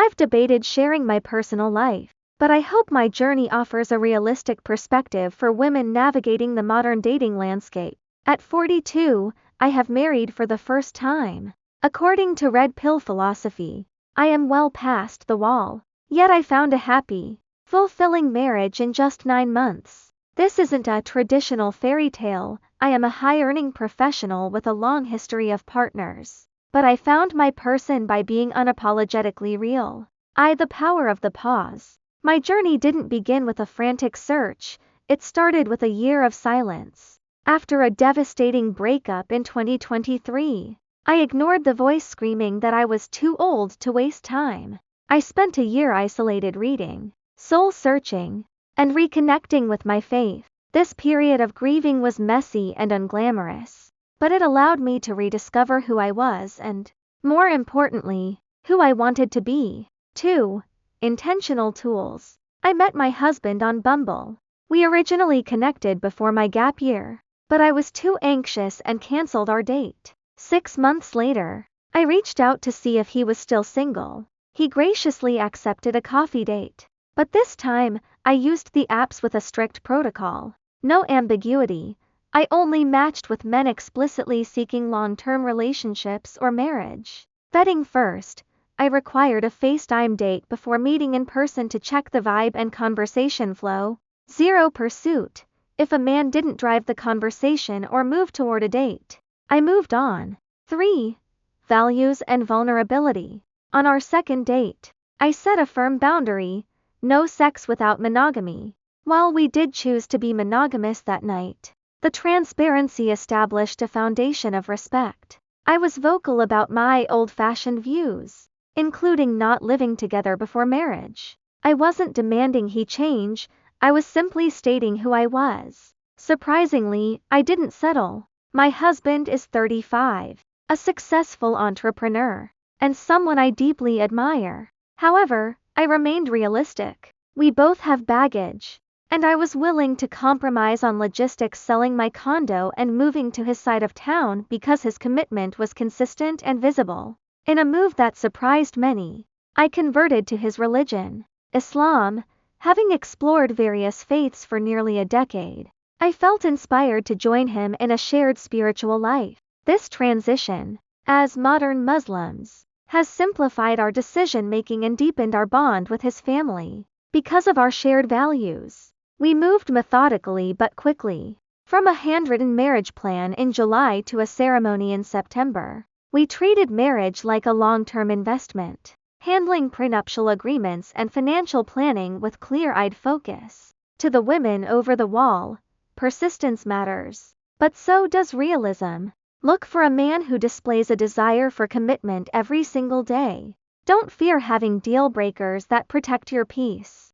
I've debated sharing my personal life, but I hope my journey offers a realistic perspective for women navigating the modern dating landscape. At 42, I have married for the first time. According to Red Pill philosophy, I am well past the wall. Yet I found a happy, fulfilling marriage in just 9 months. This isn't a traditional fairy tale. I am a high-earning professional with a long history of partners. But I found my person by being unapologetically real. The power of the pause. My journey didn't begin with a frantic search, it started with a year of silence. After a devastating breakup in 2023, I ignored the voice screaming that I was too old to waste time. I spent a year isolated reading, soul-searching, and reconnecting with my faith. This period of grieving was messy and unglamorous, but it allowed me to rediscover who I was and, more importantly, who I wanted to be. 2. Intentional tools. I met my husband on Bumble. We originally connected before my gap year, but I was too anxious and canceled our date. 6 months later, I reached out to see if he was still single. He graciously accepted a coffee date. But this time, I used the apps with a strict protocol. No ambiguity. I only matched with men explicitly seeking long-term relationships or marriage. Vetting first, I required a FaceTime date before meeting in person to check the vibe and conversation flow. 0 pursuit. If a man didn't drive the conversation or move toward a date, I moved on. 3. Values and vulnerability. On our second date, I set a firm boundary: no sex without monogamy. While we did choose to be monogamous that night, the transparency established a foundation of respect. I was vocal about my old-fashioned views, including not living together before marriage. I wasn't demanding he change, I was simply stating who I was. Surprisingly, I didn't settle. My husband is 35, a successful entrepreneur, and someone I deeply admire. However, I remained realistic. We both have baggage, and I was willing to compromise on logistics, selling my condo and moving to his side of town because his commitment was consistent and visible. In a move that surprised many, I converted to his religion, Islam. Having explored various faiths for nearly a decade, I felt inspired to join him in a shared spiritual life. This transition, as modern Muslims, has simplified our decision-making and deepened our bond with his family. Because of our shared values, we moved methodically but quickly. From a handwritten marriage plan in July to a ceremony in September, we treated marriage like a long-term investment, handling prenuptial agreements and financial planning with clear-eyed focus. To the women over the wall, persistence matters, but so does realism. Look for a man who displays a desire for commitment every single day. Don't fear having deal breakers that protect your peace.